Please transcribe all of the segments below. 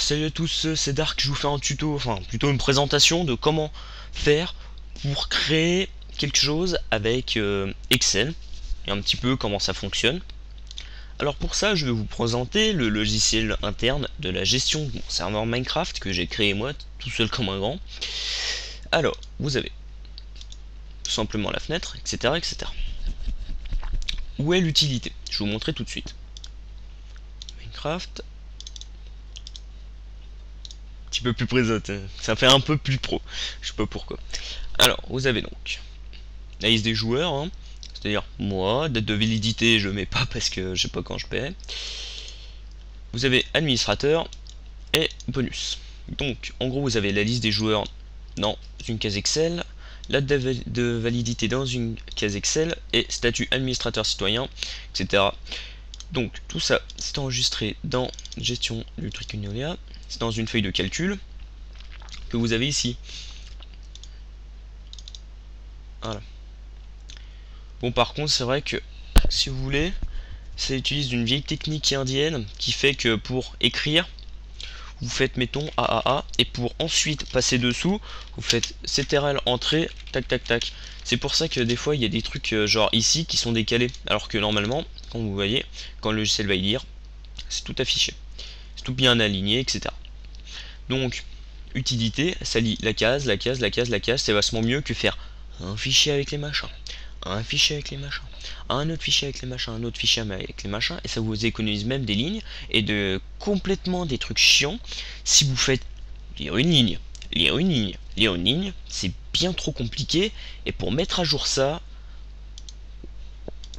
salut à tous, c'est Dark, je vous fais un tuto, enfin plutôt une présentation de comment faire pour créer quelque chose avec Excel et un petit peu comment ça fonctionne. Alors pour ça, je vais vous présenter le logiciel interne de la gestion de mon serveur Minecraft que j'ai créé moi tout seul comme un grand. Alors, vous avez tout simplement la fenêtre, etc. etc. Où est l'utilité? Je vais vous montrer tout de suite. Minecraft. Petit peu plus présente, ça fait un peu plus pro, je sais pas pourquoi. Alors vous avez donc la liste des joueurs, hein, c'est-à-dire moi, date de validité je mets pas parce que je sais pas quand je paie. Vous avez administrateur et bonus. Donc en gros vous avez la liste des joueurs dans une case Excel, la date de validité dans une case Excel et statut administrateur citoyen, etc. Donc tout ça c'est enregistré dans gestion du truc Unolia, c'est dans une feuille de calcul que vous avez ici. Voilà. Bon par contre c'est vrai que si vous voulez, ça utilise une vieille technique indienne qui fait que pour écrire, vous faites mettons AAA et pour ensuite passer dessous, vous faites CTRL entrée, tac tac tac. C'est pour ça que des fois il y a des trucs genre ici qui sont décalés, alors que normalement, quand vous voyez, quand le logiciel va y lire, c'est tout affiché, c'est tout bien aligné, etc. Donc utilité, ça lit la case, la case, la case, la case, c'est vachement mieux que faire un fichier avec les machins, un fichier avec les machins, un autre fichier avec les machins, un autre fichier avec les machins, et ça vous économise même des lignes et de complètement des trucs chiants. Si vous faites lire une ligne, lire une ligne, lire une ligne, c'est bien trop compliqué, et pour mettre à jour ça,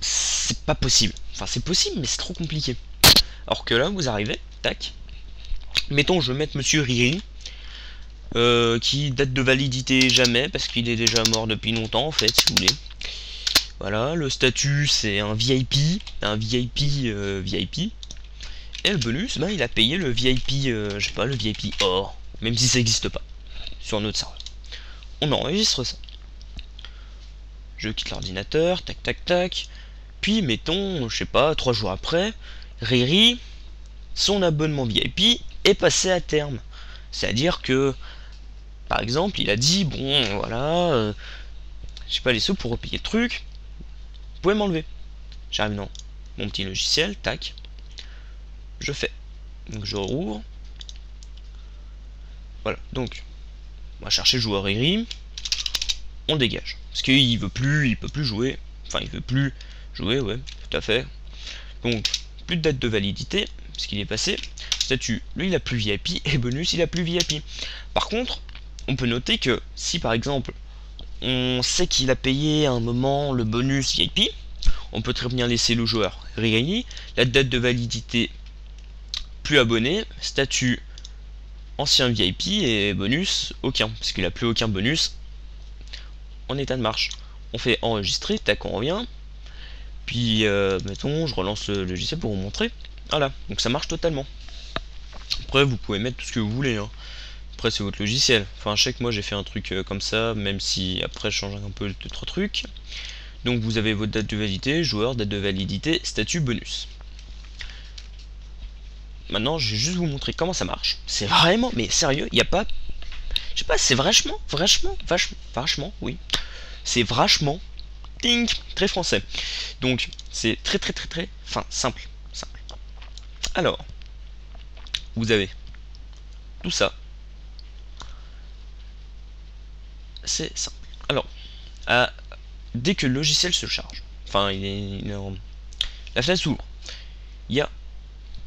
c'est pas possible. Enfin c'est possible mais c'est trop compliqué. Alors que là vous arrivez, tac, mettons je vais mettre monsieur Riri, qui date de validité jamais parce qu'il est déjà mort depuis longtemps en fait si vous voulez. Voilà, le statut c'est un VIP, VIP. Et le bonus, ben, il a payé le VIP, je sais pas, le VIP or, même si ça n'existe pas sur notre serveur. On enregistre ça. Je quitte l'ordinateur, tac tac tac. Puis mettons, je sais pas, 3 jours après, Riri, son abonnement VIP est passé à terme. C'est-à-dire que, par exemple, il a dit, bon, voilà, j'ai pas les sous pour repayer le truc, vous pouvez m'enlever. J'arrive dans mon petit logiciel, tac, je fais. Donc je rouvre. Voilà, donc on va chercher joueur Riri, on dégage. Parce qu'il veut plus, il peut plus jouer. Enfin, il veut plus jouer, ouais, tout à fait. Donc, plus de date de validité, parce qu'il est passé. Statut, lui il a plus VIP, et bonus il a plus VIP. Par contre, on peut noter que si par exemple on sait qu'il a payé à un moment le bonus VIP, on peut très bien laisser le joueur Riri, la date de validité plus abonné, statut ancien VIP et bonus aucun, parce qu'il a plus aucun bonus en état de marche. On fait enregistrer, tac, on revient. Puis mettons, je relance le logiciel pour vous montrer. Voilà, donc ça marche totalement. Après, vous pouvez mettre tout ce que vous voulez, hein. Après, c'est votre logiciel. Enfin, je sais que moi j'ai fait un truc comme ça, même si après je change un peu d'autres trucs. Donc vous avez votre date de validité, joueur, date de validité, statut, bonus. Maintenant, je vais juste vous montrer comment ça marche. C'est vraiment, mais sérieux, il n'y a pas... Je sais pas, c'est vachement, oui. C'est vachement, ting, très français. Donc, c'est très, enfin, simple. Alors, vous avez tout ça. C'est simple. Alors, dès que le logiciel se charge, enfin, la fenêtre s'ouvre, il y a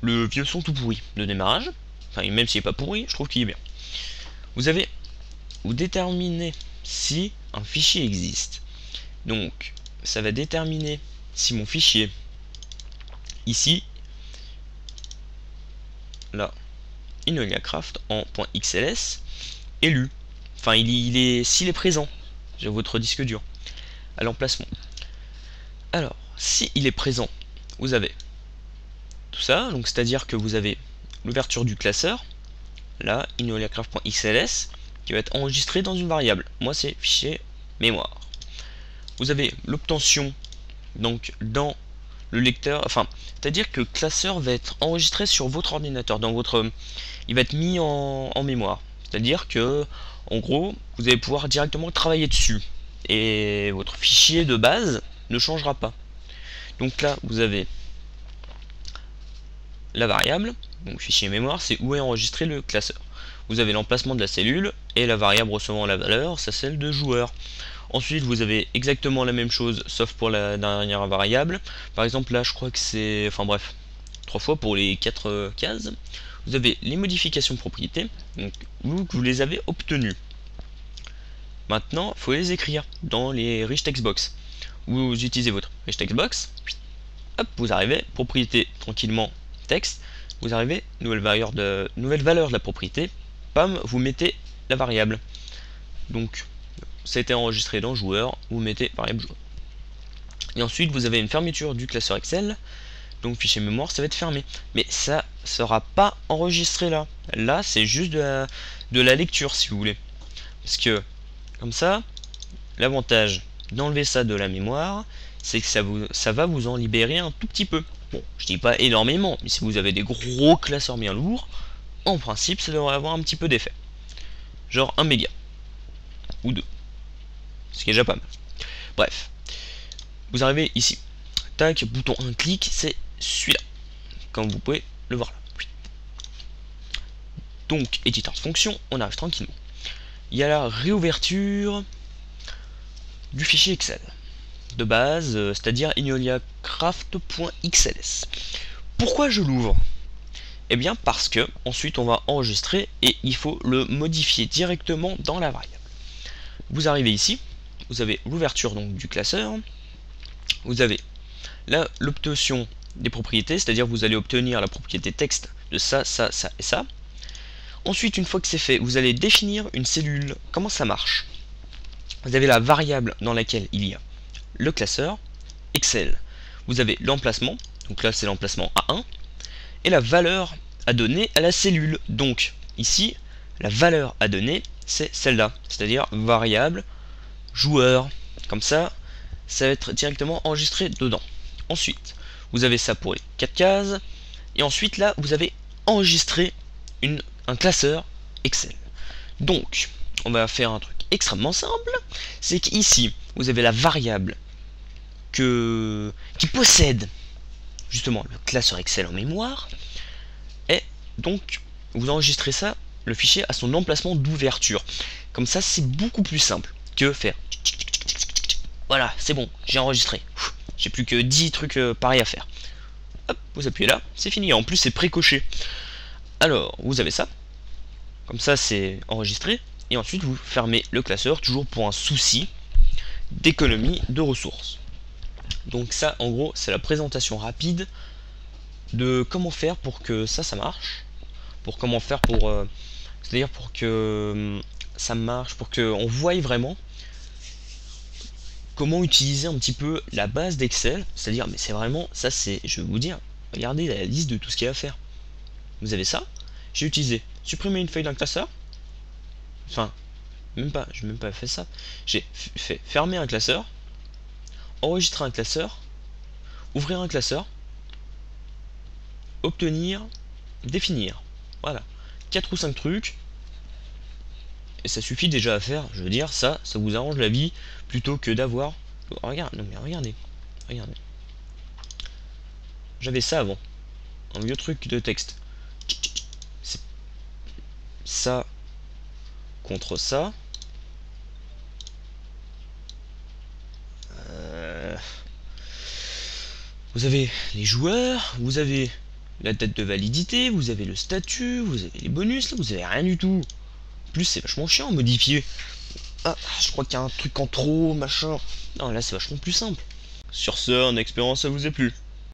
le vieux son tout pourri de démarrage. Enfin, même s'il n'est pas pourri, je trouve qu'il est bien. Vous déterminez si un fichier existe. Donc, ça va déterminer si mon fichier, ici, là, InoliaCraft en .xls, est lu. Enfin, s'il est présent sur votre disque dur, à l'emplacement. Alors, si il est présent, vous avez tout ça, donc c'est-à-dire que vous avez l'ouverture du classeur, là, InoliaCraft.xls, qui va être enregistré dans une variable. Moi, c'est fichier mémoire. Vous avez l'obtention, donc dans le lecteur, enfin, c'est-à-dire que le classeur va être enregistré sur votre ordinateur, il va être mis en mémoire. C'est-à-dire que, en gros, vous allez pouvoir directement travailler dessus. Et votre fichier de base ne changera pas. Donc là, vous avez la variable, donc fichier mémoire, c'est où est enregistré le classeur. Vous avez l'emplacement de la cellule, et la variable recevant la valeur, c'est celle de joueur. Ensuite, vous avez exactement la même chose, sauf pour la dernière variable. Par exemple, là, je crois que c'est... Enfin bref, 3 fois pour les 4 cases. Vous avez les modifications propriétés, donc vous les avez obtenues. Maintenant, il faut les écrire dans les rich text box. Vous utilisez votre rich text box, hop, vous arrivez, propriété tranquillement, texte, vous arrivez, nouvelle valeur de la propriété, pam, vous mettez la variable. Donc, ça a été enregistré dans joueur, vous mettez variable joueur. Et ensuite, vous avez une fermeture du classeur Excel, donc fichier mémoire, ça va être fermé. Mais ça sera pas enregistré là. Là, c'est juste de la lecture, si vous voulez. Parce que, comme ça, l'avantage d'enlever ça de la mémoire, c'est que ça va vous en libérer un tout petit peu. Bon, je dis pas énormément, mais si vous avez des gros classeurs bien lourds, en principe, ça devrait avoir un petit peu d'effet. Genre 1 méga. Ou 2. Ce qui est déjà pas mal. Bref. Vous arrivez ici. Tac, bouton 1 clic, c'est celui-là. Comme vous pouvez le voir là. Donc, éditeur de fonction, on arrive tranquillement. Il y a la réouverture du fichier Excel de base, c'est-à-dire ignoliacraft.xls. Pourquoi je l'ouvre? Eh bien parce que ensuite on va enregistrer et il faut le modifier directement dans la variable. Vous arrivez ici, vous avez l'ouverture donc du classeur, vous avez là l'obtention des propriétés, c'est-à-dire vous allez obtenir la propriété texte de ça, ça, ça et ça. Ensuite, une fois que c'est fait, vous allez définir une cellule. Comment ça marche? Vous avez la variable dans laquelle il y a le classeur, Excel. Vous avez l'emplacement, donc là c'est l'emplacement A1, et la valeur à donner à la cellule. Donc ici, la valeur à donner, c'est celle-là, c'est-à-dire variable joueur. Comme ça, ça va être directement enregistré dedans. Ensuite, vous avez ça pour les 4 cases, et ensuite là, vous avez enregistré un classeur Excel. Donc, on va faire un truc extrêmement simple, c'est qu'ici, vous avez la variable qui possède justement le classeur Excel en mémoire, et donc vous enregistrez ça, le fichier à son emplacement d'ouverture. Comme ça, c'est beaucoup plus simple que faire. Voilà, c'est bon, j'ai enregistré. J'ai plus que 10 trucs pareils à faire. Hop, vous appuyez là, c'est fini. En plus, c'est précoché. Alors, vous avez ça. Comme ça, c'est enregistré. Et ensuite, vous fermez le classeur, toujours pour un souci d'économie de ressources. Donc ça, en gros, c'est la présentation rapide de comment faire pour que ça marche. Pour comment faire pour... c'est-à-dire pour que ça marche, pour qu'on voie vraiment comment utiliser un petit peu la base d'Excel. C'est-à-dire, mais c'est vraiment... Ça, c'est... Je vais vous dire, regardez la liste de tout ce qu'il y a à faire. Vous avez ça. J'ai utilisé supprimer une feuille d'un classeur. Enfin, même pas, je n'ai même pas fait ça. J'ai fait fermer un classeur, enregistrer un classeur, ouvrir un classeur, obtenir, définir. Voilà. 4 ou 5 trucs. Et ça suffit déjà à faire. Je veux dire, ça vous arrange la vie plutôt que d'avoir... Regarde, non mais regardez. Regardez. J'avais ça avant. Un vieux truc de texte. Ça contre ça. Vous avez les joueurs, vous avez la date de validité, vous avez le statut, vous avez les bonus, là vous avez rien du tout. En plus c'est vachement chiant à modifier. Ah, je crois qu'il y a un truc en trop, machin. Non, là c'est vachement plus simple. Sur ce, en expérience ça vous a plu.